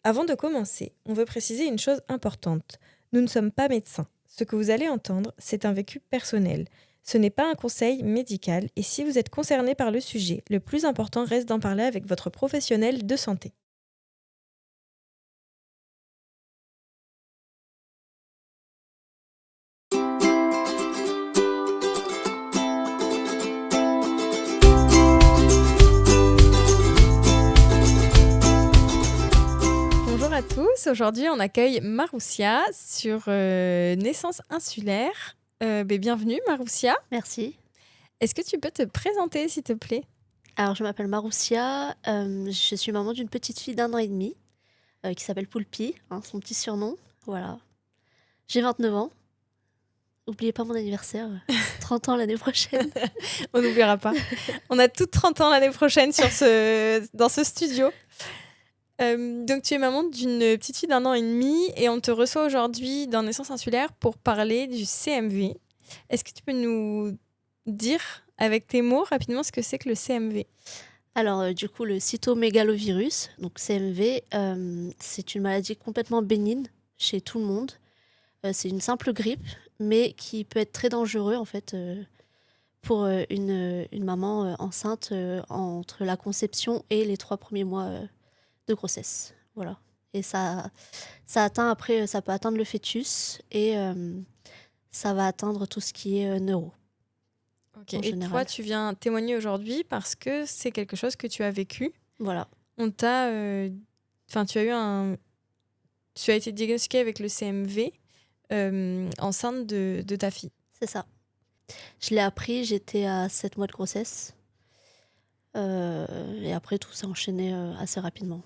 Avant de commencer, on veut préciser une chose importante. Nous ne sommes pas médecins. Ce que vous allez entendre, c'est un vécu personnel. Ce n'est pas un conseil médical et si vous êtes concerné par le sujet, le plus important reste d'en parler avec votre professionnel de santé. Bonjour à tous, aujourd'hui on accueille Maroussia sur Naissance insulaire. Bienvenue Maroussia. Merci. Est-ce que tu peux te présenter s'il te plaît? Alors, je m'appelle Maroussia, je suis maman d'une petite fille d'1 an et demi, qui s'appelle Poulpi, hein, son petit surnom, voilà. J'ai 29 ans. Oubliez pas mon anniversaire, 30 ans l'année prochaine. On n'oubliera pas. On a toutes 30 ans l'année prochaine dans ce studio. Donc tu es maman d'une petite fille d'1 an et demi et on te reçoit aujourd'hui dans Naissance insulaire pour parler du CMV. Est-ce que tu peux nous dire avec tes mots rapidement ce que c'est que le CMV? Alors, du coup, le cytomégalovirus, donc CMV, c'est une maladie complètement bénigne chez tout le monde. C'est une simple grippe, mais qui peut être très dangereux, en fait, pour, une maman, enceinte, entre la conception et les 3 premiers mois, de grossesse. Voilà. Et ça atteint après, ça peut atteindre le fœtus et ça va atteindre tout ce qui est, neuro, Ok. en Et toi, général. tu viens témoigner aujourd'hui parce que c'est quelque chose que tu as vécu. Voilà, On t'a, enfin, tu as été diagnostiquée avec le CMV enceinte de ta fille. c'est ça. Je l'ai appris, j'étais à 7 mois de grossesse, et après tout s'est enchaîné, assez rapidement.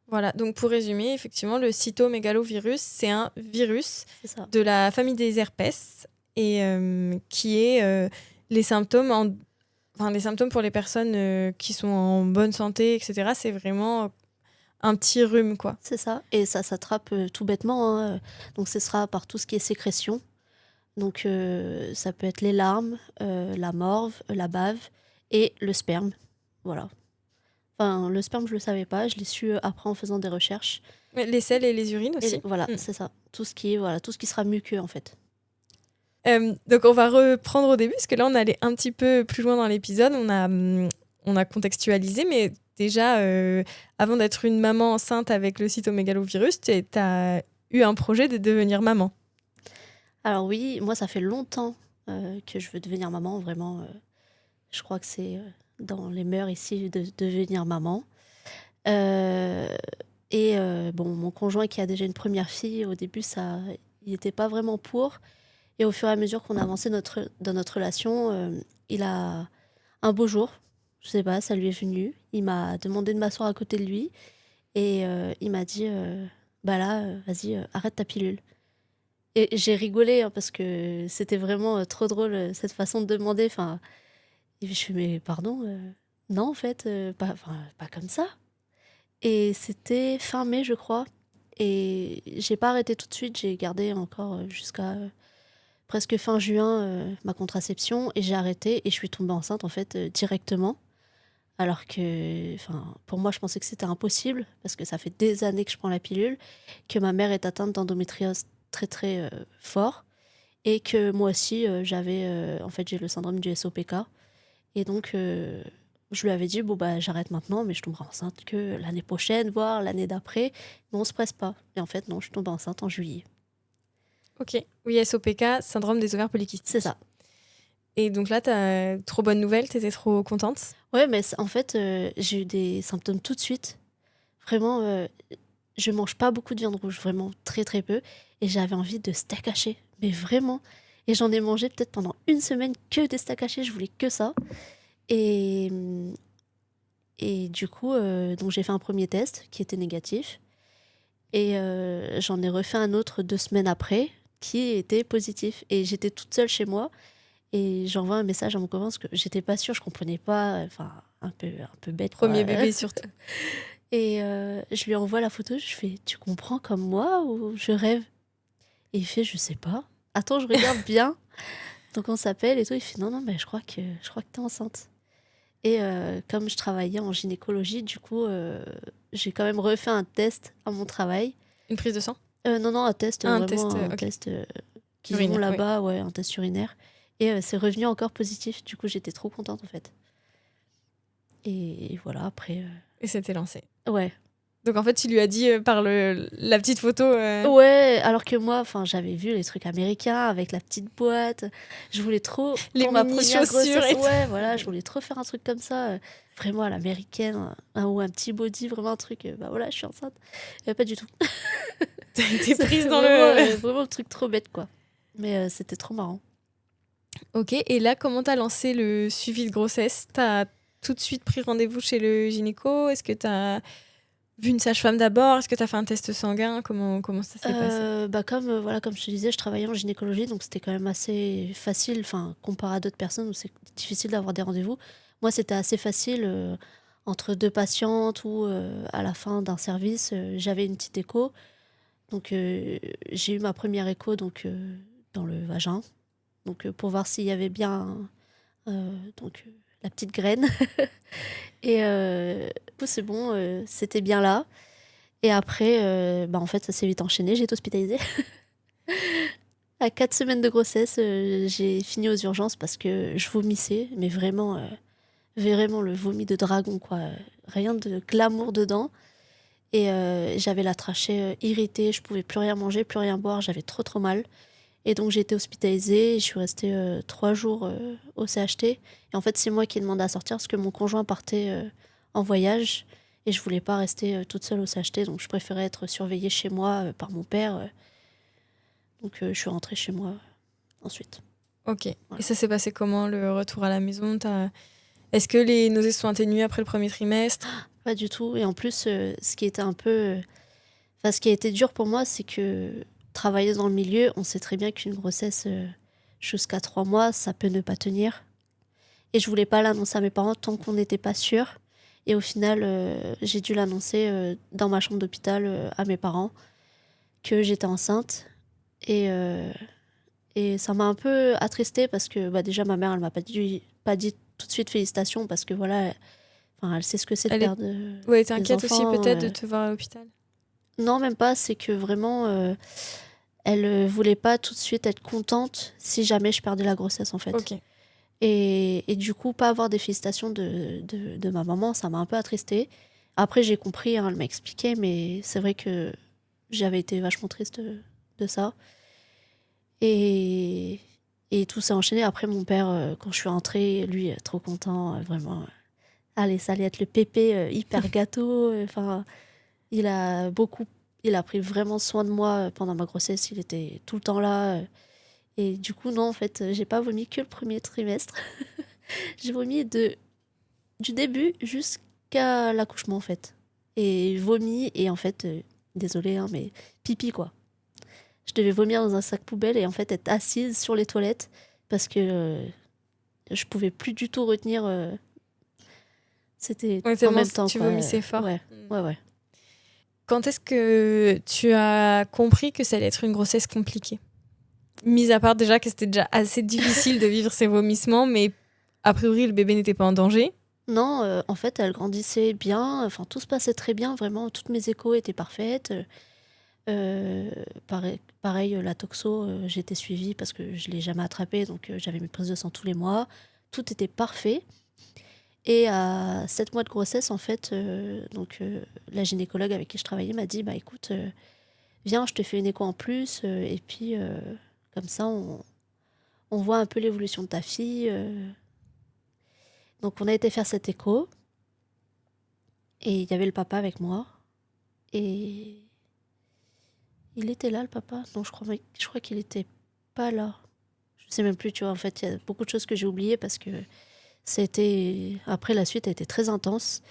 Voilà, donc pour résumer, effectivement, le cytomégalovirus, c'est un virus C'est ça. de la famille des herpès et qui est les symptômes, les symptômes pour les personnes qui sont en bonne santé, etc. C'est vraiment un petit rhume, quoi. C'est ça et ça s'attrape, tout bêtement, hein, donc ce sera par tout ce qui est sécrétion. Donc ça peut être les larmes, la morve, la bave et le sperme. Voilà. Enfin, le sperme, je le savais pas, je l'ai su, après en faisant des recherches Mais les selles et les urines et aussi. voilà, Mm. c'est ça. Tout ce qui est voilà, tout ce qui sera muqueux, en fait. Donc on va reprendre au début, parce que là on allait un petit peu plus loin dans l'épisode, on a contextualisé, mais déjà, avant d'être une maman enceinte avec le cytomégalovirus, tu as eu un projet de devenir maman. Alors oui, moi, ça fait longtemps, que je veux devenir maman, vraiment, je crois que c'est, dans les mœurs ici de devenir maman. Heu et bon, mon conjoint qui a déjà une première fille, au début, ça il était pas vraiment pour et au fur et à mesure qu'on avançait dans notre relation, il a un beau jour, je sais pas, ça lui est venu, il m'a demandé de m'asseoir à côté de lui et il m'a dit, «Bah là, vas-y, arrête ta pilule». Et j'ai rigolé, hein, parce que c'était vraiment, trop drôle, cette façon de demander, enfin et puis je fais: «Mais pardon, non en fait, pas comme ça». Et c'était fin mai, je crois et j'ai pas arrêté tout de suite, j'ai gardé encore, jusqu'à, presque fin juin, ma contraception et j'ai arrêté et je suis tombée enceinte en fait, directement. Alors que enfin, pour moi, je pensais que c'était impossible parce que ça fait des années que je prends la pilule, que ma mère est atteinte d'endométriose très, très, fort et que moi aussi, j'avais, en fait, j'ai le syndrome du SOPK et donc je lui avais dit: «Bon, bah, j'arrête maintenant, mais je tomberai enceinte que l'année prochaine, voire l'année d'après, mais on se presse pas» et en fait, non, je suis tombée enceinte en juillet. Ok, oui, SOPK, syndrome des ovaires C'est polykystiques. ça. Et donc là, t'as trop bonne nouvelle, t'étais trop contente. Ouais, mais en fait, j'ai eu des symptômes tout de suite. Vraiment, je mange pas beaucoup de viande rouge, vraiment très, très peu et j'avais envie de steak haché, mais vraiment et j'en ai mangé peut-être pendant une semaine que des steaks hachés, je voulais que ça et et du coup, donc j'ai fait un premier test qui était négatif et j'en ai refait un autre 2 semaines après qui était positif et j'étais toute seule chez moi et j'envoie un message à mon copain parce que j'étais pas sûre, je comprenais pas, enfin un peu bête quoi, Premier bébé surtout. et je lui envoie la photo, je fais: «Tu comprends comme moi ou je rêve?» et il fait: «Je sais pas. Attends, je regarde bien». Donc on s'appelle et tout, il fait: «Non, non, mais je crois que tu es enceinte» Et comme je travaillais en gynécologie, du coup, j'ai quand même refait un test à mon travail. Une prise de sang? Non, non, un test, Un vraiment test, un ok. test qu'ils ont Urinaire, oui. là-bas, ouais, un test urinaire. Et c'est revenu encore positif. Du coup, j'étais trop contente en fait. Et voilà, après. Et c'était lancé. Ouais. Donc en fait, tu lui as dit par la petite photo. Ouais, alors que moi, enfin, j'avais vu les trucs américains avec la petite boîte. Je voulais trop, Les pour ma mini première chaussures grossesse, et tout. ouais, voilà, je voulais trop faire un truc comme ça, vraiment à l'américaine, ou un petit body, vraiment un truc, bah voilà, je suis enceinte. Pas du tout. T'as été C'est prise dans vraiment, le. vraiment le truc trop bête, quoi. Mais c'était trop marrant. Ok, et là, comment t'as lancé le suivi de grossesse? T'as tout de suite pris rendez-vous chez le gynéco? Est-ce que t'as vu une sage-femme d'abord? Est-ce que t'as fait un test sanguin? Comment ça s'est passé? Bah comme, voilà, comme je te disais, je travaillais en gynécologie, donc c'était quand même assez facile, enfin, comparé à d'autres personnes où c'est difficile d'avoir des rendez-vous. Moi, c'était assez facile, entre deux patientes ou à la fin d'un service, j'avais une petite écho. Donc, j'ai eu ma première écho donc, dans le vagin, donc pour voir s'il y avait bien donc, la petite graine. Et du coup, c'est bon, c'était bien là. Et après, bah, en fait, ça s'est vite enchaîné, j'ai été hospitalisée. À 4 semaines de grossesse, j'ai fini aux urgences parce que je vomissais, mais vraiment, vraiment le vomi de dragon, quoi. Rien de glamour dedans. Et j'avais la trachée irritée, je pouvais plus rien manger, plus rien boire, j'avais trop trop mal. Et donc j'ai été hospitalisée, et je suis restée 3 jours au CHT. Et en fait, c'est moi qui ai demandé à sortir parce que mon conjoint partait en voyage et je voulais pas rester toute seule au CHT, donc je préférais être surveillée chez moi par mon père. Donc je suis rentrée chez moi ensuite. Ok. Et Voilà. ça s'est passé comment, le retour à la maison? Est-ce que les nausées sont atténuées après le premier trimestre? Pas du tout. Et en plus, ce qui était un peu. Enfin, ce qui a été dur pour moi, c'est que travailler dans le milieu, on sait très bien qu'une grossesse jusqu'à 3 mois, ça peut ne pas tenir. Et je voulais pas l'annoncer à mes parents tant qu'on n'était pas sûr. Et au final, j'ai dû l'annoncer dans ma chambre d'hôpital à mes parents que j'étais enceinte. Et, euh, et ça m'a un peu attristée parce que bah, déjà, ma mère, elle m'a pas dit tout de suite félicitations parce que voilà, enfin, elle sait ce que c'est de Elle est... perdre Ouais, des t'inquiète aussi enfants. peut-être de te voir à l'hôpital. Non, même pas, c'est que vraiment, elle voulait pas tout de suite être contente si jamais je perdais la grossesse, en fait. Ok. Et du coup, pas avoir des félicitations de ma maman, ça m'a un peu attristée. Après, j'ai compris, hein, elle m'a expliqué, mais c'est vrai que j'avais été vachement triste de ça. Et, et tout s'est enchaîné. Après, mon père, quand je suis rentrée, lui, trop content, vraiment. Allez, ça allait être le pépé, hyper gâteau. Enfin, il a beaucoup, il a pris vraiment soin de moi pendant ma grossesse. Il était tout le temps là. Et du coup, non, en fait, j'ai pas vomi que le premier trimestre. J'ai vomi du début jusqu'à l'accouchement, en fait. Et vomi, et en fait, désolée, hein, mais pipi, quoi. Je devais vomir dans un sac poubelle et en fait être assise sur les toilettes parce que je pouvais plus du tout retenir. C'était Ouais, en tellement même temps, tu quoi. vomissais fort. Ouais, ouais, ouais. Quand est-ce que tu as compris que ça allait être une grossesse compliquée? Mis à part déjà que c'était déjà assez difficile de vivre ces vomissements, mais a priori le bébé n'était pas en danger. Non, en fait, elle grandissait bien. Enfin, tout se passait très bien. Vraiment, toutes mes échos étaient parfaites. Pareil, la toxo, j'étais suivie parce que je l'ai jamais attrapée, donc j'avais mes prises de sang tous les mois. Tout était parfait. Et à 7 mois de grossesse, en fait, donc la gynécologue avec qui je travaillais m'a dit, bah écoute, viens, je te fais une écho en plus, et puis comme ça, on voit un peu l'évolution de ta fille. Donc on a été faire cette écho, et il y avait le papa avec moi, et il était là, le papa? Non, je crois qu'il était pas là. Je sais même plus, tu vois, en fait, il y a beaucoup de choses que j'ai oubliées parce que c'était... Après, la suite a été très intense.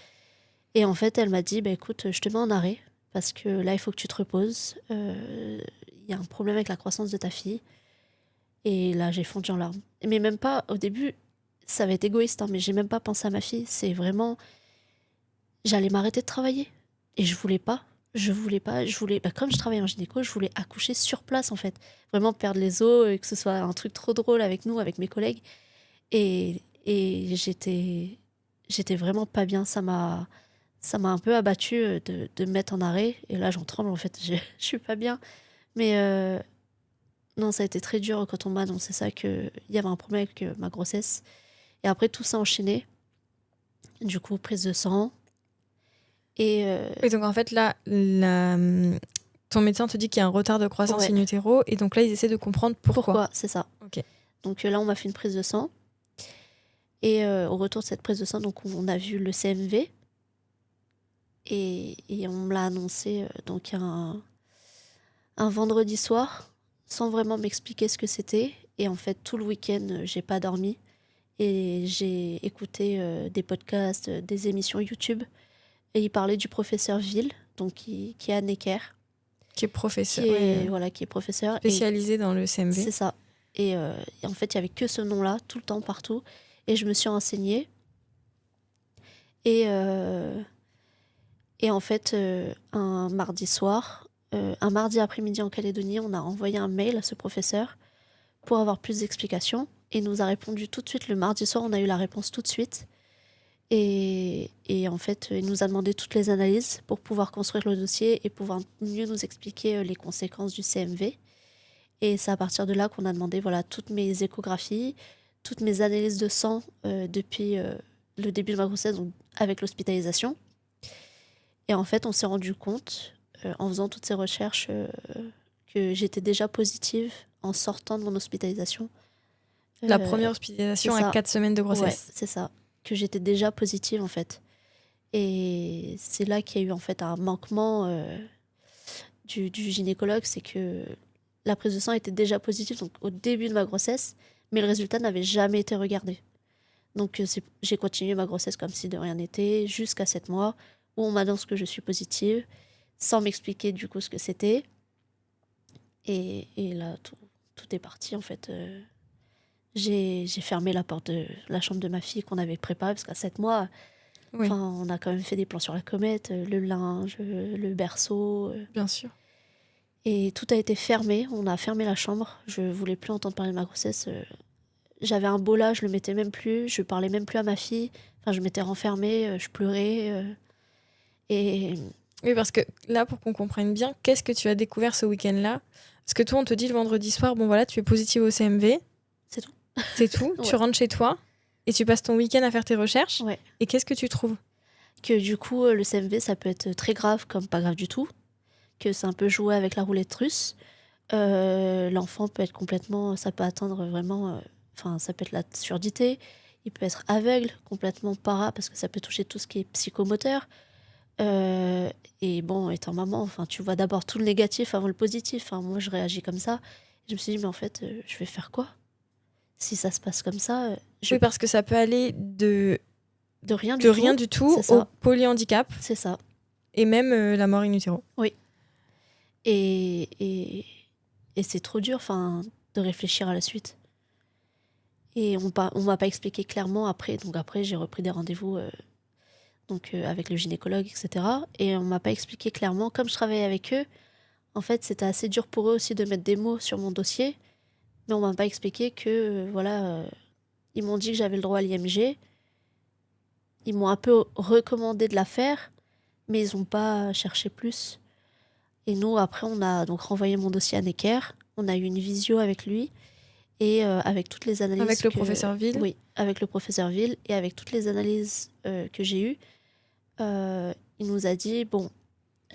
Et en fait, elle m'a dit, bah écoute, je te mets en arrêt parce que là, il faut que tu te reposes. Il y a un problème avec la croissance de ta fille. Et là, j'ai fondu en larmes. Mais même pas, au début, ça va être égoïste, hein, mais j'ai même pas pensé à ma fille. C'est vraiment, j'allais m'arrêter de travailler. Et je voulais pas. Bah, comme je travaillais en gynéco, je voulais accoucher sur place, en fait. Vraiment perdre les os, et que ce soit un truc trop drôle avec nous, avec mes collègues. Et j'étais j'étais vraiment pas bien. Ça m'a un peu abattue de me mettre en arrêt. Et là, j'en tremble, en fait. Je suis pas bien. Mais non, ça a été très dur quand on m'a annoncé ça, qu'il y avait un problème avec ma grossesse. Et après, tout s'est enchaîné. Du coup, prise de sang. Et Et donc, en fait, là, ton médecin te dit qu'il y a un retard de croissance ouais, in utero. Et donc là, ils essaient de comprendre pourquoi. c'est ça. Ok. Donc là, on m'a fait une prise de sang. Et au retour de cette prise de sang, donc, on a vu le CMV. Et on me l'a annoncé donc un vendredi soir, sans vraiment m'expliquer ce que c'était. Et en fait, tout le week-end, j'ai pas dormi. Et j'ai écouté des podcasts, des émissions YouTube. Et il parlait du professeur Ville, donc qui est à Necker, Qui est professeur, qui ouais, est, voilà, qui est professeur. Et spécialisé dans le CMV. c'est ça. Et en fait, il y avait que ce nom-là, tout le temps, partout. Et je me suis renseignée. Et, et en fait, un mardi soir, un mardi après-midi en Calédonie, on a envoyé un mail à ce professeur pour avoir plus d'explications. Et il nous a répondu tout de suite. Le mardi soir, on a eu la réponse tout de suite. Et en fait, il nous a demandé toutes les analyses pour pouvoir construire le dossier et pouvoir mieux nous expliquer les conséquences du CMV. Et c'est à partir de là qu'on a demandé voilà, toutes mes échographies, toutes mes analyses de sang depuis le début de ma grossesse, donc avec l'hospitalisation. Et en fait, on s'est rendu compte, en faisant toutes ces recherches, que j'étais déjà positive en sortant de mon hospitalisation. La première hospitalisation à 4 semaines de Ouais, grossesse. c'est ça. Que j'étais déjà positive, en fait. Et c'est là qu'il y a eu, en fait, un manquement du gynécologue. C'est que la prise de sang était déjà positive, donc au début de ma grossesse, mais le résultat n'avait jamais été regardé. Donc j'ai continué ma grossesse comme si de rien n'était, jusqu'à 7 mois, où on m'annonce que je suis positive, sans m'expliquer du coup ce que c'était. Et là, tout est parti, en fait. J'ai fermé la porte de la chambre de ma fille qu'on avait préparée, parce qu'à 7 mois, Oui, on a quand même fait des plans sur la comète, le linge, le berceau. bien sûr. Et tout a été fermé. On a fermé la chambre. Je voulais plus entendre parler de ma grossesse. J'avais un beau là, je le mettais même plus. Je parlais même plus à ma fille. Enfin, je m'étais renfermée, je pleurais. Et Oui, parce que là, pour qu'on comprenne bien, qu'est-ce que tu as découvert ce week-end-là? Parce que toi, on te dit le vendredi soir, bon voilà, tu es positive au CMV, c'est tout. c'est tout. Tu Ouais. rentres chez toi et tu passes ton week-end à faire tes recherches. Ouais. Et qu'est-ce que tu trouves? Que du coup, le CMV, ça peut être très grave comme pas grave du tout. Que c'est un peu jouer avec la roulette russe. L'enfant peut être complètement. Ça peut atteindre vraiment. Enfin, ça peut être la surdité. Il peut être aveugle, complètement para, parce que ça peut toucher tout ce qui est psychomoteur. Et bon, étant maman, enfin, tu vois d'abord tout le négatif avant le positif. Enfin, moi, je réagis comme ça. Je me suis dit, mais en fait, je vais faire quoi? Si ça se passe comme ça, Oui, parce que ça peut aller de rien rien du tout C'est au ça, polyhandicap c'est ça. et même la mort in utero. Oui. Et c'est trop dur, enfin, de réfléchir à la suite. Et on m'a pas expliqué clairement après. Donc après, j'ai repris des rendez-vous avec le gynécologue, etc. Et on m'a pas expliqué clairement. Comme je travaillais avec eux, en fait, c'était assez dur pour eux aussi de mettre des mots sur mon dossier. Mais on m'a pas expliqué que, ils m'ont dit que j'avais le droit à l'IMG. Ils m'ont un peu recommandé de la faire, mais ils ont pas cherché plus. Et nous, après, on a donc renvoyé mon dossier à Necker. On a eu une visio avec lui et avec toutes les analyses Avec le professeur Ville. Oui, avec le professeur Ville et avec toutes les analyses que j'ai eues. Il nous a dit, bon,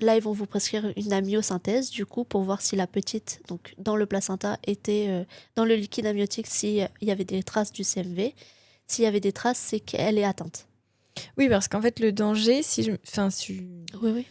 là, ils vont vous prescrire une amyosynthèse, du coup, pour voir si la petite, donc dans le placenta, était dans le liquide amniotique, s'il y avait des traces du CMV. S'il y avait des traces, c'est qu'elle est atteinte. Oui, parce qu'en fait, le danger, Oui, oui.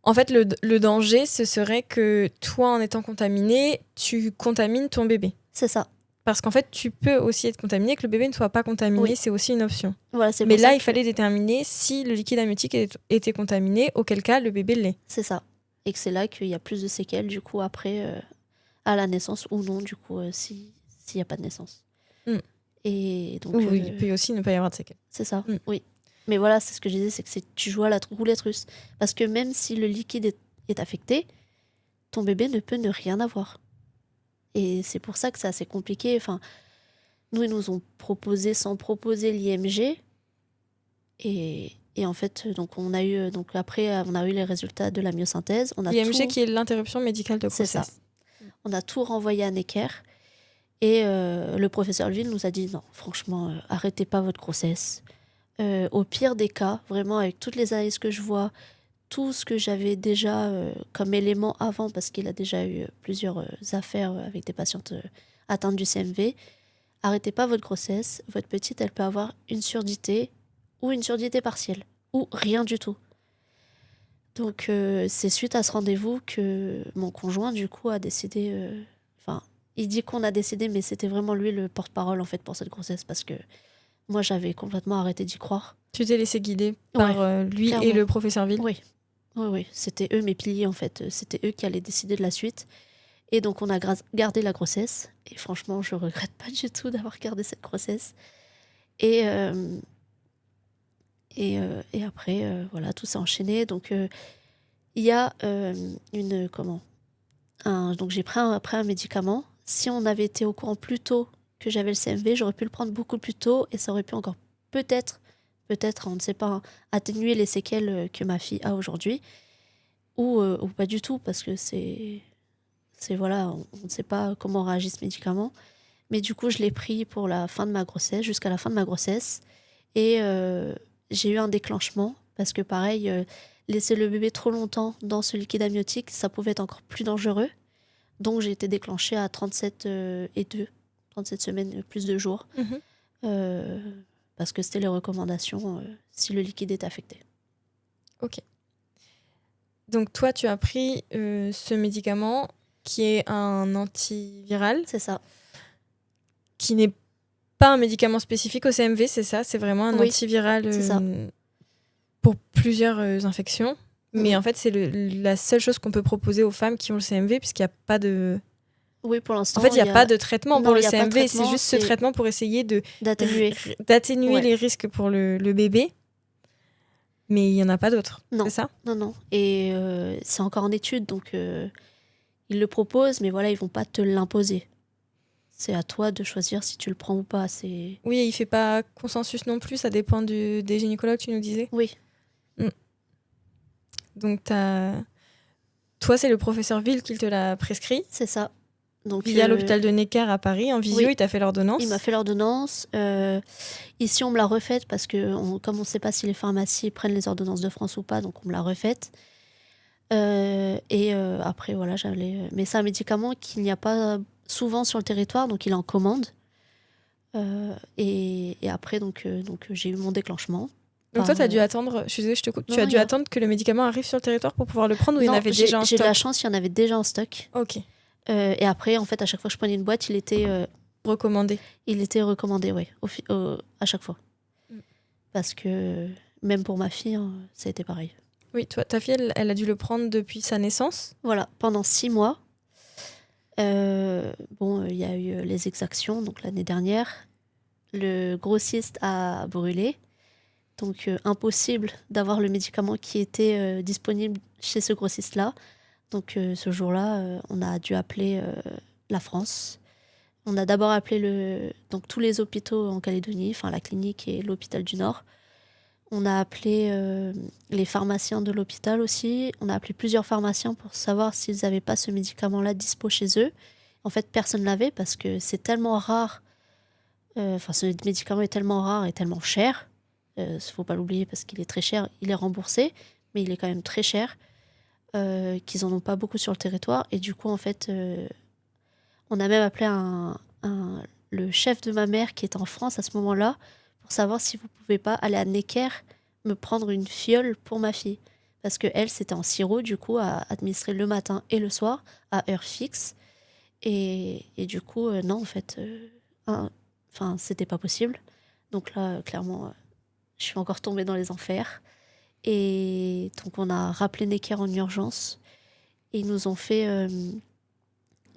En fait, le danger, ce serait que toi, en étant contaminé, tu contamines ton bébé. C'est ça. Parce qu'en fait, tu peux aussi être contaminé, que le bébé ne soit pas contaminé, Oui. c'est aussi une option. Voilà, c'est Mais pour là, ça il fallait déterminer si le liquide amniotique était contaminé, auquel cas le bébé l'est. C'est ça. Et que c'est là qu'il y a plus de séquelles, du coup, après, à la naissance ou non, du coup, s'il n'y a pas de naissance. Mm. Et donc. Oui, il peut aussi ne pas y avoir de séquelles. C'est ça, Mm. oui. Mais voilà, c'est ce que je disais, c'est que tu joues à la roulette russe. Parce que même si le liquide est affecté, ton bébé ne peut ne rien avoir. Et c'est pour ça que c'est assez compliqué. Enfin, nous, ils nous ont proposé, sans proposer l'IMG, Et en fait, donc on a eu, donc après, on a eu les résultats de la myosynthèse. On a IMG tout, qui est l'interruption médicale de c'est ça. grossesse. On a tout renvoyé à Necker. Et le professeur Levine nous a dit non, franchement, arrêtez pas votre grossesse. Au pire des cas, vraiment, avec toutes les analyses que je vois, tout ce que j'avais déjà comme élément avant, parce qu'il a déjà eu plusieurs affaires avec des patientes atteintes du CMV, arrêtez pas votre grossesse. Votre petite, elle peut avoir une surdité ou une surdité partielle, ou rien du tout. Donc c'est suite à ce rendez-vous que mon conjoint, du coup, a décidé... Enfin, il dit qu'on a décidé, mais c'était vraiment lui le porte-parole, en fait, pour cette grossesse, parce que moi, j'avais complètement arrêté d'y croire. Tu t'es laissé guider par lui clairement. et le professeur Ville. Oui, oui, oui. C'était eux mes piliers, en fait. C'était eux qui allaient décider de la suite. Et donc, on a gardé la grossesse. Et franchement, je regrette pas du tout d'avoir gardé cette grossesse. Et après, voilà, tout s'est enchaîné. Donc, il y a donc j'ai pris un médicament. Si on avait été au courant plus tôt que j'avais le CMV, j'aurais pu le prendre beaucoup plus tôt et ça aurait pu encore peut-être, on ne sait pas, hein, atténuer les séquelles que ma fille a aujourd'hui. Ou pas du tout, parce que voilà, on ne sait pas comment réagit ce médicament. Mais du coup, je l'ai pris pour la fin de ma grossesse, jusqu'à la fin de ma grossesse. Et j'ai eu un déclenchement, parce que pareil, laisser le bébé trop longtemps dans ce liquide amniotique, ça pouvait être encore plus dangereux. Donc j'ai été déclenchée à 37 semaines, plus de jours. Parce que c'était les recommandations si le liquide est affecté. Ok. Donc toi, tu as pris ce médicament qui est un antiviral. C'est ça. Qui n'est pas un médicament spécifique au CMV, c'est ça? C'est vraiment un antiviral pour plusieurs infections. Mais en fait, c'est la seule chose qu'on peut proposer aux femmes qui ont le CMV, puisqu'il n'y a pas de... Oui, pour l'instant. En fait, il n'y a pas de traitement pour le CMV. C'est juste ce c'est traitement pour essayer d'atténuer les risques pour le bébé. Mais il n'y en a pas d'autres, c'est ça? Non. Et c'est encore en étude, donc ils le proposent, mais voilà, ils ne vont pas te l'imposer. C'est à toi de choisir si tu le prends ou pas. Oui, il ne fait pas consensus non plus, ça dépend des gynécologues, tu nous disais? Oui. Donc, toi, c'est le professeur Ville qui te l'a prescrit? C'est ça. Donc, via l'hôpital de Necker à Paris, en visio, il t'a fait l'ordonnance? Il m'a fait l'ordonnance. Ici, on me l'a refaite parce que, comme on ne sait pas si les pharmacies prennent les ordonnances de France ou pas, donc on me l'a refaite. Et après, voilà, mais c'est un médicament qu'il n'y a pas souvent sur le territoire, donc il est en commande. Et après, donc j'ai eu mon déclenchement. Donc toi, tu as dû attendre, je suis désolée, je te coupe, tu as dû attendre que le médicament arrive sur le territoire pour pouvoir le prendre, ou il y en avait déjà en stock? J'ai de la chance, il y en avait déjà en stock. Ok. Et après, en fait, à chaque fois que je prenais une boîte, il était recommandé. Il était recommandé, oui, à chaque fois. Parce que même pour ma fille, ça a été pareil. Oui, toi, ta fille, elle a dû le prendre depuis sa naissance? Voilà, pendant 6 mois. Il y a eu les exactions, donc l'année dernière. Le grossiste a brûlé. Donc, impossible d'avoir le médicament qui était disponible chez ce grossiste-là. Donc, ce jour-là, on a dû appeler la France. On a d'abord appelé tous les hôpitaux en Calédonie, enfin la clinique et l'hôpital du Nord. On a appelé les pharmaciens de l'hôpital aussi. On a appelé plusieurs pharmaciens pour savoir s'ils n'avaient pas ce médicament-là dispo chez eux. En fait, personne ne l'avait parce que c'est tellement rare. Ce médicament est tellement rare et tellement cher. Il ne faut pas l'oublier parce qu'il est très cher. Il est remboursé, mais il est quand même très cher. Qu'ils n'en ont pas beaucoup sur le territoire. Et du coup, en fait, on a même appelé le chef de ma mère qui était en France à ce moment-là pour savoir si vous ne pouvez pas aller à Necker me prendre une fiole pour ma fille. Parce qu'elle, c'était en sirop, du coup, à administrer le matin et le soir, à heure fixe. Et du coup, non, en fait, c'était pas possible. Donc là, clairement, je suis encore tombée dans les enfers. Et donc, on a rappelé Necker en urgence. Et ils nous ont fait...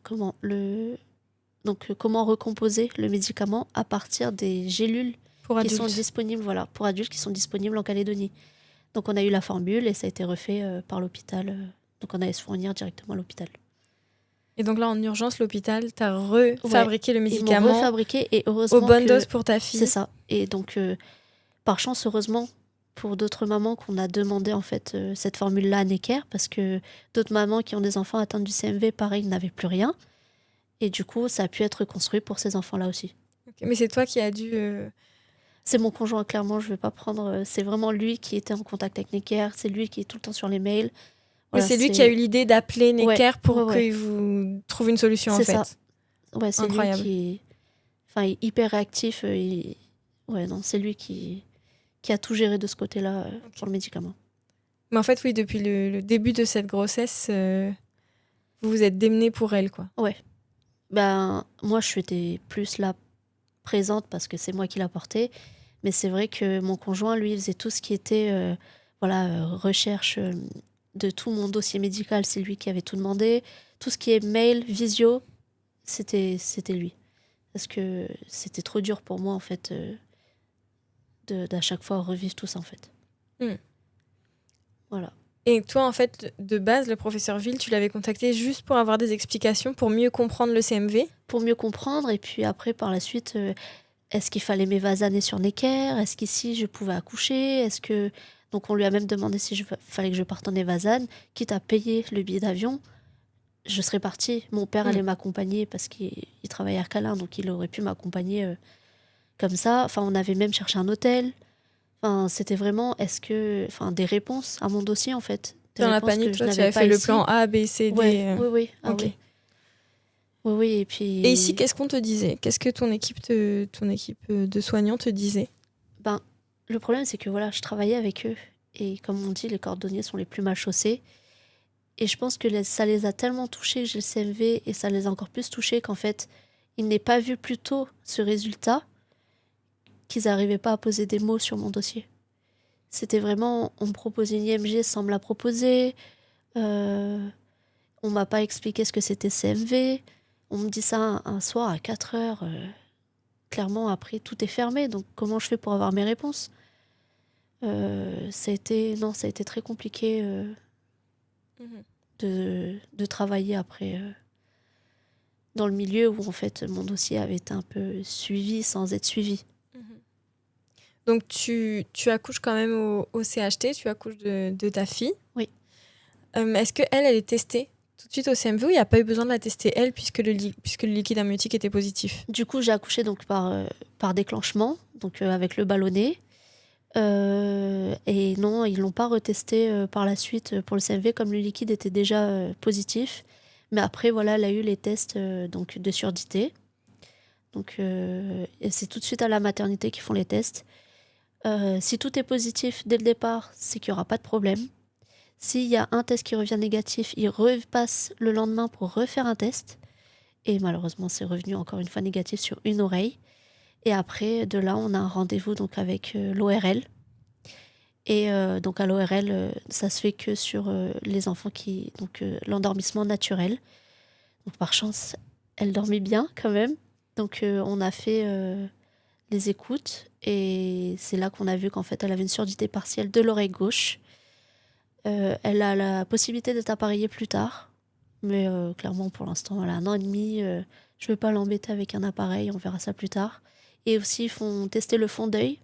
comment recomposer le médicament à partir des gélules qui sont disponibles, pour adultes qui sont disponibles en Calédonie. Donc on a eu la formule et ça a été refait par l'hôpital. Donc on allait se fournir directement à l'hôpital. Et donc là, en urgence, l'hôpital t'a refabriqué le médicament. Ils m'ont refabriqué et heureusement aux bonnes doses pour ta fille. C'est ça. Et donc, par chance, heureusement, pour d'autres mamans qu'on a demandé en fait cette formule-là à Necker parce que d'autres mamans qui ont des enfants atteints du CMV, pareil, n'avaient plus rien. Et du coup, ça a pu être construit pour ces enfants-là aussi. Ok. Mais c'est toi qui as dû... C'est mon conjoint, clairement, je ne vais pas prendre. C'est vraiment lui qui était en contact avec Necker, c'est lui qui est tout le temps sur les mails. Mais Voilà, c'est lui qui a eu l'idée d'appeler Necker pour ouais. qu'il vous trouve une solution en C'est fait. ça. Ouais, c'est lui Incroyable. qui est hyper réactif. Ouais, non, c'est lui qui a tout géré de ce côté-là pour le médicament. Mais en fait, oui, depuis le début de cette grossesse, vous vous êtes démenés pour elle, quoi. Ouais. Ben, moi, je suis plus là présente parce que c'est moi qui l'a porté. Mais c'est vrai que mon conjoint, lui, faisait tout ce qui était recherche de tout mon dossier médical. C'est lui qui avait tout demandé. Tout ce qui est mail, visio, c'était lui. Parce que c'était trop dur pour moi, en fait, d'à chaque fois revivre tout ça, en fait. Voilà. Et toi, en fait, de base, le professeur Ville, tu l'avais contacté juste pour avoir des explications, pour mieux comprendre le CMV? Pour mieux comprendre, et puis après, par la suite, est-ce qu'il fallait m'évasaner sur Necker? Est-ce qu'ici, je pouvais accoucher? Donc, on lui a même demandé si fallait que je parte en évasane, quitte à payer le billet d'avion. Je serais partie. Mon père allait m'accompagner parce qu'il travaillait à Calais, donc il aurait pu m'accompagner comme ça. Enfin, on avait même cherché un hôtel. Enfin, c'était vraiment, des réponses à mon dossier, en fait. Dans la panique, toi, tu avais fait le plan A, B, C, D. Oui. Ah, Ok. Oui, et puis... Et ici, qu'est-ce qu'on te disait? Qu'est-ce que ton équipe de soignants te disait? Ben, le problème, c'est que voilà, je travaillais avec eux. Et comme on dit, les cordonniers sont les plus mal chaussés. Et je pense que ça les a tellement touchés que j'ai le CMV et ça les a encore plus touchés qu'en fait, ils n'aient pas vu plus tôt ce résultat qu'ils n'arrivaient pas à poser des mots sur mon dossier. C'était vraiment, on me proposait une IMG sans me la proposer. On m'a pas expliqué ce que c'était CMV. On me dit ça un soir à 4 heures. Clairement, après, tout est fermé. Donc, comment je fais pour avoir mes réponses? Ça a été très compliqué de travailler après dans le milieu où, en fait, mon dossier avait été un peu suivi sans être suivi. Donc, tu accouches quand même au CHT, tu accouches de ta fille. Oui. Est-ce qu'elle est testée tout de suite au CMV ou il n'y a pas eu besoin de la tester, elle, puisque le liquide amniotique était positif? Du coup, j'ai accouché donc par déclenchement, donc avec le ballonnet. Et non, ils l'ont pas retesté par la suite pour le CMV, comme le liquide était déjà positif. Mais après, voilà, elle a eu les tests donc de surdité. Donc, et c'est tout de suite à la maternité qu'ils font les tests. Si tout est positif dès le départ, c'est qu'il n'y aura pas de problème. S'il y a un test qui revient négatif, ils repassent le lendemain pour refaire un test. Et malheureusement, c'est revenu encore une fois négatif sur une oreille. Et après, de là, on a un rendez-vous donc avec l'ORL. Et donc à l'ORL, ça se fait que sur les enfants l'endormissement naturel. Donc par chance, elle dormit bien quand même. Donc on a fait les écoutes et c'est là qu'on a vu qu'en fait elle avait une surdité partielle de l'oreille gauche. Elle a la possibilité d'être appareillée plus tard, mais clairement pour l'instant elle a 1 an et demi. Je ne veux pas l'embêter avec un appareil, on verra ça plus tard. Et aussi ils font tester le fond d'œil.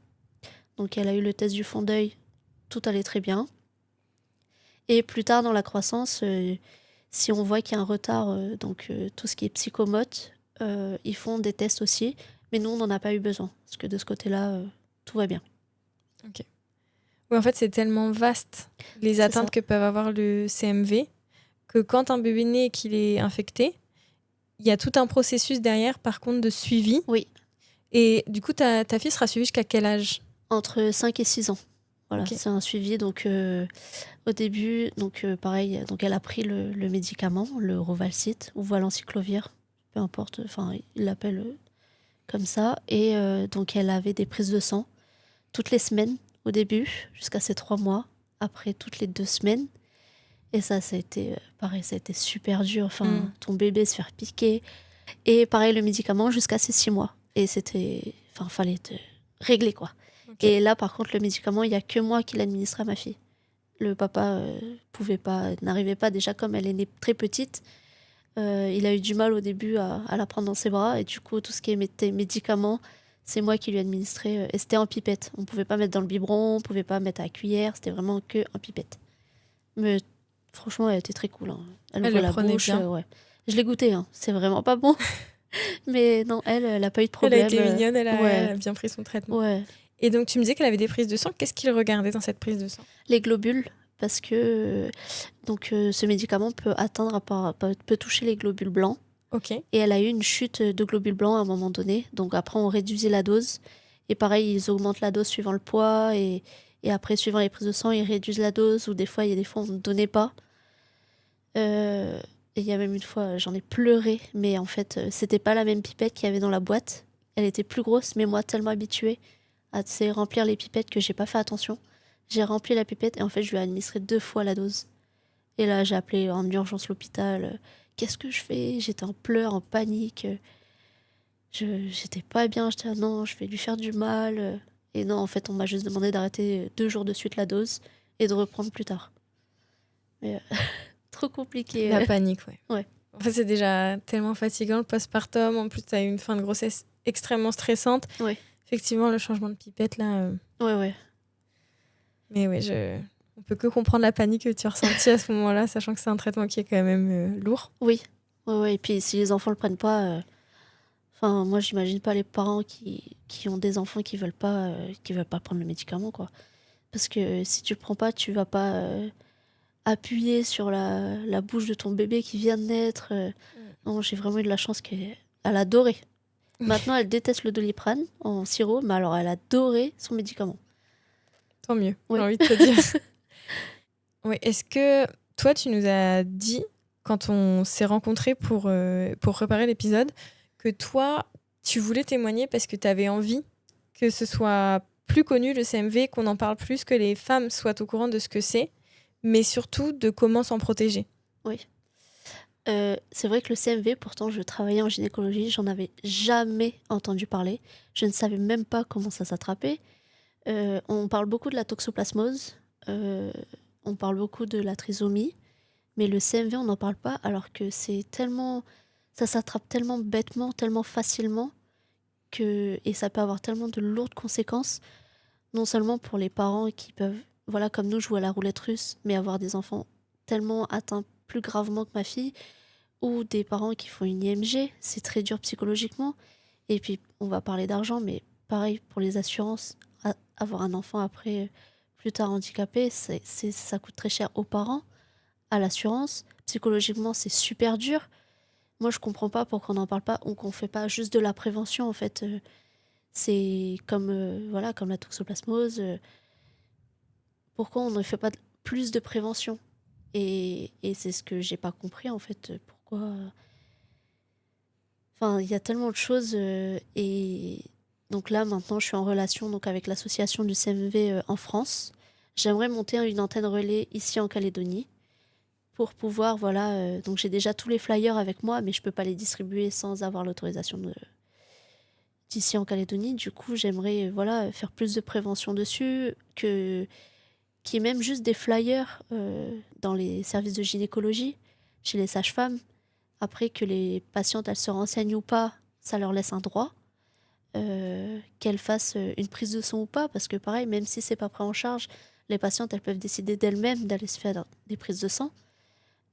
Donc elle a eu le test du fond d'œil, tout allait très bien. Et plus tard dans la croissance, si on voit qu'il y a un retard, tout ce qui est psychomote, ils font des tests aussi. Mais nous, on n'en a pas eu besoin, parce que de ce côté-là, tout va bien. Ok. Oui, en fait, c'est tellement vaste, les atteintes que peuvent avoir le CMV, que quand un bébé naît et qu'il est infecté, il y a tout un processus derrière, par contre, de suivi. Oui. Et du coup, ta fille sera suivie jusqu'à quel âge? Entre 5 et 6 ans. Voilà, Okay. C'est un suivi. Donc, au début, pareil, donc elle a pris le médicament, le Rovalcite ou Valanciclovir, peu importe, enfin, ils l'appellent comme ça. Et donc, elle avait des prises de sang toutes les semaines au début, jusqu'à ses 3 mois. Après, toutes les 2 semaines. Et ça a été pareil, ça a été super dur. Enfin, ton bébé se faire piquer. Et pareil, le médicament jusqu'à ses 6 mois. Et fallait te régler, quoi. Okay. Et là, par contre, le médicament, il n'y a que moi qui l'administre à ma fille. Le papa n'arrivait pas, déjà comme elle est née très petite. Il a eu du mal au début à la prendre dans ses bras. Et du coup, tout ce qui est médicaments, C'est moi qui lui administrais. Et c'était en pipette. On pouvait pas mettre dans le biberon, on pouvait pas mettre à la cuillère. C'était vraiment que en pipette. Mais franchement, elle était très cool. Hein. Elle Elle ouvre le la prenait bouche. bien. Ouais. Je l'ai goûté. Hein. C'est vraiment pas bon. Mais non, elle a pas eu de Elle a problème. été mignonne, elle Ouais. a bien pris son traitement. Ouais. Et donc, tu me disais qu'elle avait des prises de sang. Qu'est-ce qu'il regardait dans cette prise de sang? Les globules, parce que ce médicament peut toucher les globules blancs. Ok. Et elle a eu une chute de globules blancs à un moment donné. Donc après, on réduisait la dose. Et pareil, ils augmentent la dose suivant le poids. Et après, suivant les prises de sang, ils réduisent la dose. Ou des fois, il y a des fois, on ne donnait pas. Et il y a même une fois, j'en ai pleuré. Mais en fait, c'était pas la même pipette qu'il y avait dans la boîte. Elle était plus grosse, mais moi, tellement habituée à remplir les pipettes que j'ai pas fait attention. J'ai rempli la pipette et en fait, je lui ai administré 2 fois la dose. Et là, j'ai appelé en urgence l'hôpital. Qu'est-ce que je fais? J'étais en pleurs, en panique. J'étais pas bien. J'étais ah non, je vais lui faire du mal. Et non, en fait, on m'a juste demandé d'arrêter 2 jours de suite la dose et de reprendre plus tard. Mais trop compliqué. La panique, ouais. Ouais. En fait, c'est déjà tellement fatigant le postpartum. En plus, tu as eu une fin de grossesse extrêmement stressante. Ouais. Effectivement, le changement de pipette, là. Ouais. Mais oui, on peut que comprendre la panique que tu as ressentie à ce moment-là, sachant que c'est un traitement qui est quand même lourd. Oui. Ouais. Et puis, si les enfants le prennent pas. Enfin, moi, j'imagine pas les parents qui ont des enfants qui veulent pas prendre le médicament, quoi. Parce que si tu le prends pas, tu vas pas appuyer sur la bouche de ton bébé qui vient de naître. Non, j'ai vraiment eu de la chance qu'elle adorait. Maintenant, elle déteste le Doliprane en sirop, mais alors elle adorait son médicament. Tant mieux, Ouais. j'ai envie de te dire. Oui, est-ce que toi, tu nous as dit, quand on s'est rencontrés pour préparer l'épisode, que toi, tu voulais témoigner parce que tu avais envie que ce soit plus connu, le CMV, qu'on en parle plus, que les femmes soient au courant de ce que c'est, mais surtout de comment s'en protéger. Oui. C'est vrai que le CMV, pourtant, je travaillais en gynécologie, j'en avais jamais entendu parler. Je ne savais même pas comment ça s'attrapait. On parle beaucoup de la toxoplasmose, on parle beaucoup de la trisomie, mais le CMV, on n'en parle pas, alors que ça s'attrape tellement bêtement, tellement facilement, et ça peut avoir tellement de lourdes conséquences, non seulement pour les parents qui peuvent, voilà, comme nous, jouer à la roulette russe, mais avoir des enfants tellement atteints plus gravement que ma fille, ou des parents qui font une IMG, c'est très dur psychologiquement. Et puis, on va parler d'argent, mais pareil pour les assurances, avoir un enfant après, plus tard handicapé, ça coûte très cher aux parents, à l'assurance. Psychologiquement, c'est super dur. Moi, je comprends pas pourquoi on n'en parle pas ou qu'on fait pas juste de la prévention, en fait. C'est comme, voilà, comme la toxoplasmose. Pourquoi on ne fait pas plus de prévention? Et c'est ce que j'ai pas compris, en fait. Pourquoi... Enfin, il y a tellement de choses. Et donc là, maintenant, je suis en relation donc, avec l'association du CMV en France. J'aimerais monter une antenne relais ici en Calédonie pour pouvoir, voilà... donc j'ai déjà tous les flyers avec moi, mais je peux pas les distribuer sans avoir l'autorisation d'ici en Calédonie. Du coup, j'aimerais voilà, faire plus de prévention dessus, qu'il y ait même juste des flyers dans les services de gynécologie, chez les sages-femmes. Après, que les patientes, elles se renseignent ou pas, ça leur laisse un droit. Qu'elles fassent une prise de sang ou pas, parce que pareil, même si c'est pas pris en charge, les patientes, elles peuvent décider d'elles-mêmes d'aller se faire des prises de sang.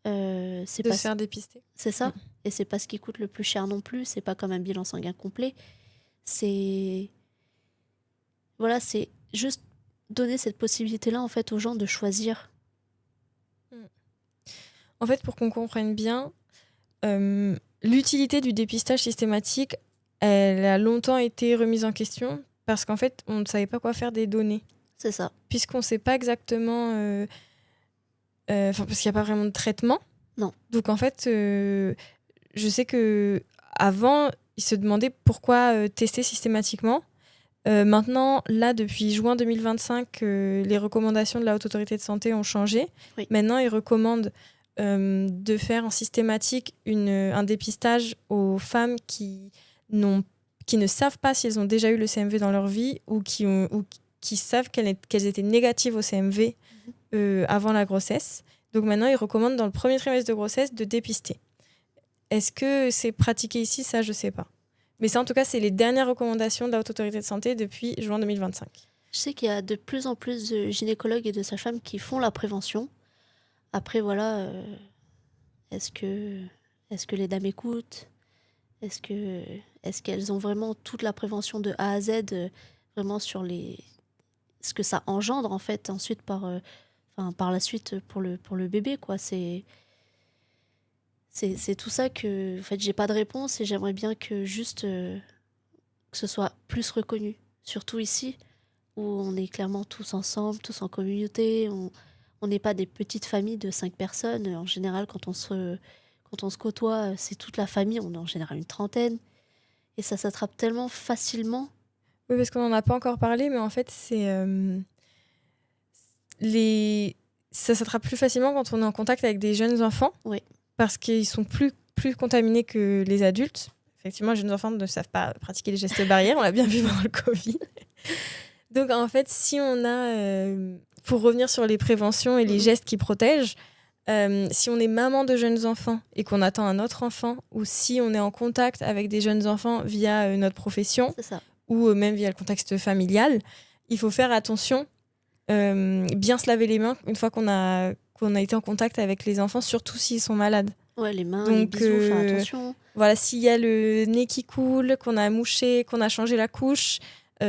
De se faire dépister. C'est ça. Et c'est pas ce qui coûte le plus cher non plus. C'est pas comme un bilan sanguin complet. C'est... Voilà, c'est juste donner cette possibilité-là, en fait, aux gens de choisir. En fait, pour qu'on comprenne bien, l'utilité du dépistage systématique, elle a longtemps été remise en question parce qu'en fait, on ne savait pas quoi faire des données. C'est ça. Puisqu'on ne sait pas exactement... parce qu'il n'y a pas vraiment de traitement. Non. Donc en fait, je sais qu'avant, ils se demandaient pourquoi tester systématiquement. Maintenant, là, depuis juin 2025, les recommandations de la Haute Autorité de Santé ont changé. Oui. Maintenant, ils recommandent de faire en systématique un dépistage aux femmes qui ne savent pas si elles ont déjà eu le CMV dans leur vie ou qui savent qu'elles étaient négatives au CMV avant la grossesse. Donc maintenant, ils recommandent dans le premier trimestre de grossesse de dépister. Est-ce que c'est pratiqué ici? Ça, je ne sais pas. Mais ça, en tout cas, c'est les dernières recommandations de la Haute Autorité de Santé depuis juin 2025. Je sais qu'il y a de plus en plus de gynécologues et de sages-femmes qui font la prévention. Après, voilà, est-ce que, est-ce que les dames écoutent? Est-ce que, est-ce qu'elles ont vraiment toute la prévention de A à Z, vraiment sur ce que ça engendre en fait ensuite par la suite pour le bébé, quoi. C'est tout ça que, en fait, j'ai pas de réponse et j'aimerais bien que juste que ce soit plus reconnu, surtout ici où on est clairement tous ensemble, tous en communauté. On n'est pas des petites familles de 5 personnes. En général, quand on se côtoie, c'est toute la famille. On est en général une trentaine. Et ça s'attrape tellement facilement. Oui, parce qu'on n'en a pas encore parlé, mais en fait, ça s'attrape plus facilement quand on est en contact avec des jeunes enfants. Oui. Parce qu'ils sont plus contaminés que les adultes. Effectivement, les jeunes enfants ne savent pas pratiquer les gestes barrières. On l'a bien vu pendant le Covid. Donc, en fait, si on a... pour revenir sur les préventions et les gestes qui protègent, si on est maman de jeunes enfants et qu'on attend un autre enfant, ou si on est en contact avec des jeunes enfants via notre profession, C'est ça. ou même via le contexte familial, il faut faire attention, bien se laver les mains une fois qu'on a été en contact avec les enfants, surtout s'ils sont malades. Ouais, les mains, les bisous, faire attention. Voilà, s'il y a le nez qui coule, qu'on a mouché, qu'on a changé la couche,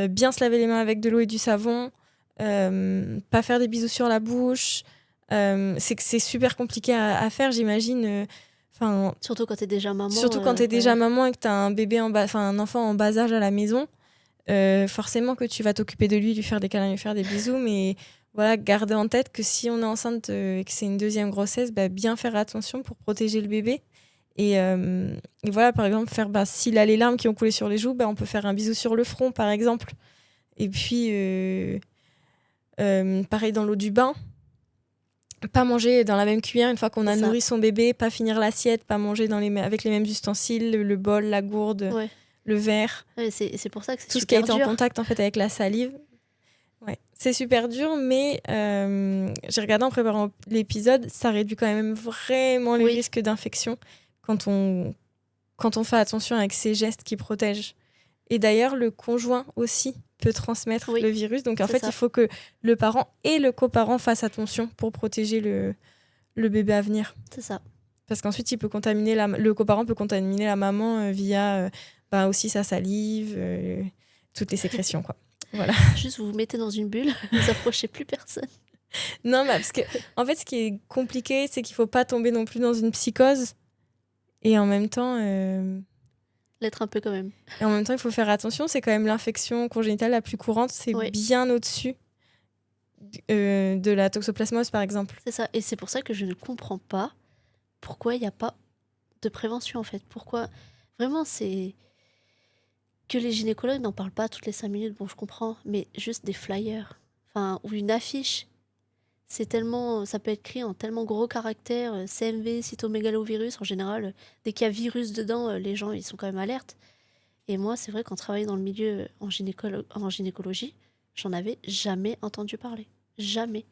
bien se laver les mains avec de l'eau et du savon, pas faire des bisous sur la bouche. C'est que c'est super compliqué à faire, j'imagine. Surtout quand t'es déjà maman. Surtout quand t'es déjà maman et que t'as un bébé un enfant en bas âge à la maison. Forcément que tu vas t'occuper de lui faire des câlins, lui faire des bisous, mais voilà, garder en tête que si on est enceinte et que c'est une deuxième grossesse, bien faire attention pour protéger le bébé. Et voilà, par exemple, s'il a les larmes qui ont coulé sur les joues, on peut faire un bisou sur le front, par exemple. Et puis, pareil dans l'eau du bain. Pas manger dans la même cuillère une fois qu'on a nourri son bébé, pas finir l'assiette, pas manger avec les mêmes ustensiles, le bol, la gourde, le verre. Ouais, c'est pour ça que c'est tout super dur. Tout ce qui a été en contact en fait, avec la salive. Ouais. C'est super dur, mais j'ai regardé en préparant l'épisode, ça réduit quand même vraiment les risques d'infection quand on fait attention avec ces gestes qui protègent. Et d'ailleurs, le conjoint aussi peut transmettre le virus. Donc en fait, il faut que le parent et le coparent fassent attention pour protéger le bébé à venir. C'est ça. Parce qu'ensuite, le coparent peut contaminer la maman via aussi sa salive, toutes les sécrétions, quoi. Voilà. Juste, vous vous mettez dans une bulle, vous approchez plus personne. Non, parce que en fait, ce qui est compliqué, c'est qu'il faut pas tomber non plus dans une psychose. Et en même temps... l'être un peu quand même. Et en même temps, il faut faire attention. C'est quand même l'infection congénitale la plus courante. C'est bien au-dessus de la toxoplasmose, par exemple. C'est ça. Et c'est pour ça que je ne comprends pas pourquoi il n'y a pas de prévention, en fait. Pourquoi... Vraiment, c'est... Que les gynécologues n'en parlent pas toutes les 5 minutes, bon, je comprends. Mais juste des flyers. Ou une affiche. C'est tellement... Ça peut être écrit en tellement gros caractères. CMV, cytomégalovirus. En général, dès qu'il y a virus dedans, les gens, ils sont quand même alertes. Et moi, c'est vrai qu'en travaillant dans le milieu en gynécologie, j'en avais jamais entendu parler. Jamais.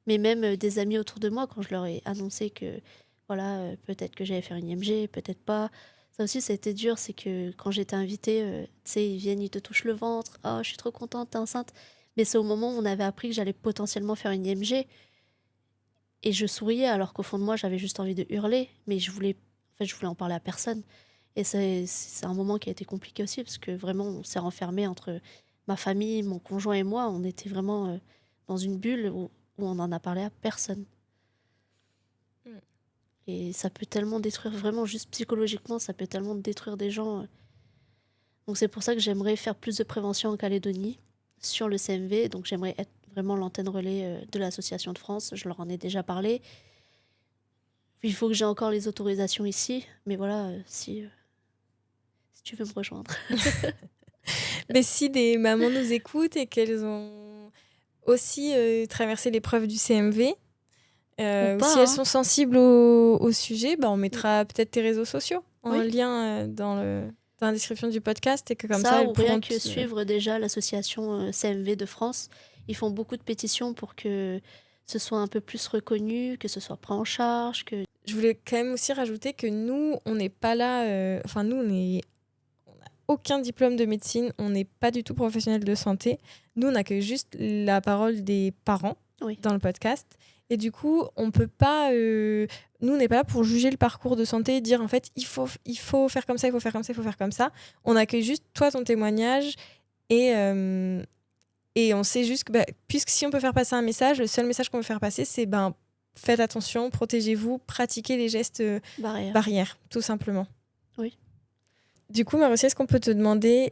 Mais même des amis autour de moi, quand je leur ai annoncé que, voilà, peut-être que j'allais faire une IMG, peut-être pas. Ça aussi, ça a été dur, c'est que quand j'étais invitée, tu sais, ils viennent, ils te touchent le ventre. « Oh, je suis trop contente, t'es enceinte. » Mais c'est au moment où on avait appris que j'allais potentiellement faire une IMG. Et je souriais, alors qu'au fond de moi, j'avais juste envie de hurler. Mais je voulais en parler à personne. Et c'est un moment qui a été compliqué aussi, parce que vraiment, on s'est renfermé entre ma famille, mon conjoint et moi. On était vraiment dans une bulle où on n'en a parlé à personne. Et ça peut tellement détruire, vraiment juste psychologiquement, ça peut tellement détruire des gens. Donc c'est pour ça que j'aimerais faire plus de prévention en Calédonie sur le CMV. Donc j'aimerais être vraiment l'antenne relais de l'Association de France. Je leur en ai déjà parlé. Il faut que j'ai encore les autorisations ici. Mais voilà, si tu veux me rejoindre. Mais si des mamans nous écoutent et qu'elles ont aussi traversé l'épreuve du CMV, ou si elles sont sensibles au sujet, on mettra peut-être tes réseaux sociaux en lien dans la description du podcast. Et que comme ça, ou rien que suivre déjà l'association CMV de France. Ils font beaucoup de pétitions pour que ce soit un peu plus reconnu, que ce soit pris en charge. Je voulais quand même aussi rajouter que nous, on n'est pas là... nous, aucun diplôme de médecine, on n'est pas du tout professionnel de santé. Nous, on accueille juste la parole des parents Oui. dans le podcast. Et du coup, on peut pas. Nous, on n'est pas là pour juger le parcours de santé et dire en fait, il faut faire comme ça, il faut faire comme ça, il faut faire comme ça. On accueille juste toi, ton témoignage. Et on sait juste que, puisque si on peut faire passer un message, le seul message qu'on veut faire passer, c'est faites attention, protégez-vous, pratiquez les gestes barrières, tout simplement. Oui. Du coup, Marussia, est-ce qu'on peut te demander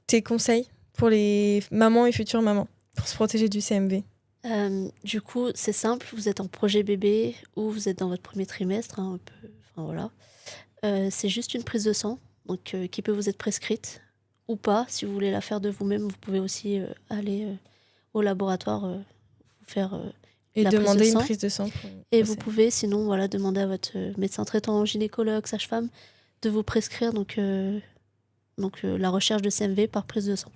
tes conseils pour les mamans et futures mamans pour se protéger du CMV? Du coup, c'est simple, vous êtes en projet bébé ou vous êtes dans votre premier trimestre, un peu, enfin voilà. C'est juste une prise de sang, donc qui peut vous être prescrite ou pas. Si vous voulez la faire de vous-même, vous pouvez aussi aller au laboratoire vous faire et la demander prise de une sang. prise de sang. Et vous pouvez sinon demander à votre médecin traitant, gynécologue, sage-femme de vous prescrire la recherche de CMV par prise de sang.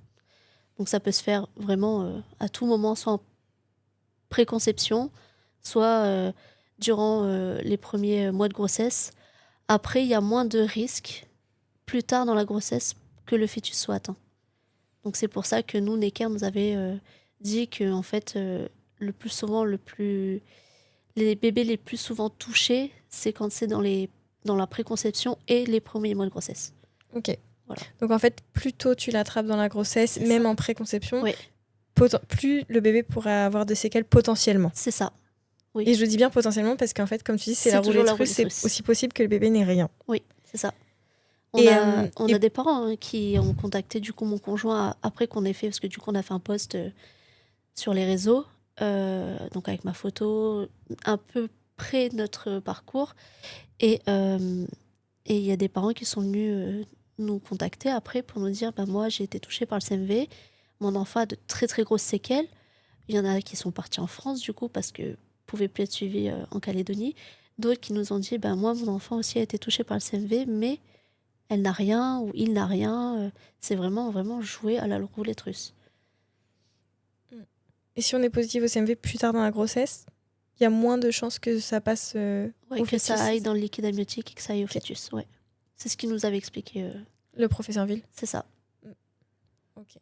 Donc ça peut se faire vraiment à tout moment, soit en préconception, soit durant les premiers mois de grossesse. Après, il y a moins de risques plus tard dans la grossesse que le fœtus soit atteint. Donc c'est pour ça que nous, Necker, nous avait dit que en fait, le plus souvent, les bébés les plus souvent touchés, c'est quand c'est dans la préconception et les premiers mois de grossesse. Ok. Voilà. Donc en fait, plus tôt tu l'attrapes dans la grossesse, C'est même ça. en préconception, Oui. Plus le bébé pourra avoir de séquelles potentiellement. C'est ça. Oui. Et je dis bien potentiellement parce qu'en fait, comme tu dis, c'est la toujours roulette russe, c'est aussi possible que le bébé n'ait rien. Oui, c'est ça. On a des parents qui ont contacté du coup mon conjoint après qu'on ait fait, parce que du coup on a fait un post sur les réseaux, donc avec ma photo, un peu près notre parcours. Et il y a des parents qui sont venus nous contacter après pour nous dire moi j'ai été touchée par le CMV, mon enfant a de très très grosses séquelles. Il y en a qui sont partis en France du coup parce que pouvaient plus être suivis en Calédonie. D'autres qui nous ont dit moi mon enfant aussi a été touché par le CMV, mais elle n'a rien ou il n'a rien. C'est vraiment vraiment joué à la roulette russe. Et si on est positif au CMV plus tard dans la grossesse, il y a moins de chances que ça passe au que fœtus. ça aille dans le liquide amniotique et que ça aille au fœtus. Ouais. C'est ce qu'il nous avait expliqué. Le professeur Ville. C'est ça. Ok.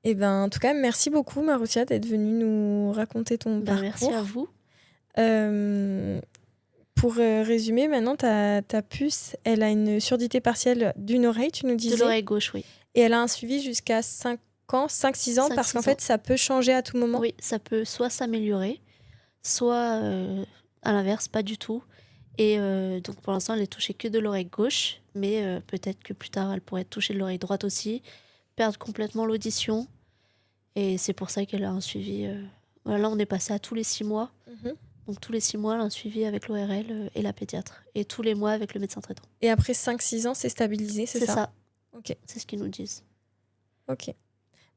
Et en tout cas, merci beaucoup Marussia d'être venue nous raconter ton parcours. Merci à vous. Pour résumer, maintenant, ta puce, elle a une surdité partielle d'une oreille, tu nous disais. De l'oreille gauche, oui. Et elle a un suivi jusqu'à 5-6 ans, parce qu'en fait, ça peut changer à tout moment. Oui, ça peut soit s'améliorer, soit à l'inverse, pas du tout. Et donc pour l'instant, elle est touchée que de l'oreille gauche, mais peut-être que plus tard, elle pourrait être touchée de l'oreille droite aussi, perdre complètement l'audition. Et c'est pour ça qu'elle a un suivi. Là, on est passé à tous les 6 mois. Donc tous les 6 mois, elle a un suivi avec l'ORL et la pédiatre. Et tous les mois avec le médecin traitant. Et après 5-6 ans, c'est stabilisé, c'est ça? C'est ça. Ok. C'est ce qu'ils nous disent. Ok.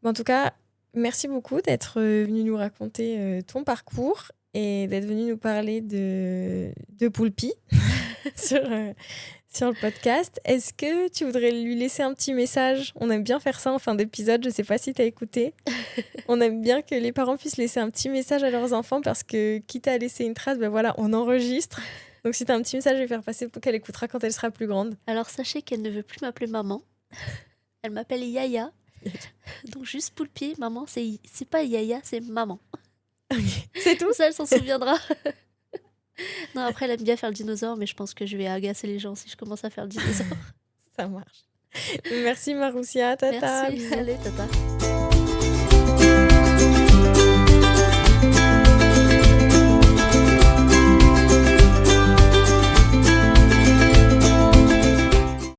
En tout cas, merci beaucoup d'être venu nous raconter ton parcours et d'être venu nous parler de Poulpi sur le podcast. Est-ce que tu voudrais lui laisser un petit message? On aime bien faire ça en fin d'épisode, je ne sais pas si tu as écouté. On aime bien que les parents puissent laisser un petit message à leurs enfants parce que quitte à laisser une trace, on enregistre. Donc si tu as un petit message à lui faire passer pour qu'elle écoutera quand elle sera plus grande. Alors sachez qu'elle ne veut plus m'appeler maman. Elle m'appelle Yaya. Donc juste Poulpi, maman, c'est pas Yaya, c'est maman. C'est tout? Ça, elle s'en souviendra. Non, après, elle aime bien faire le dinosaure, mais je pense que je vais agacer les gens si je commence à faire le dinosaure. Ça marche. Merci Marussia, tata. Merci, allez, tata.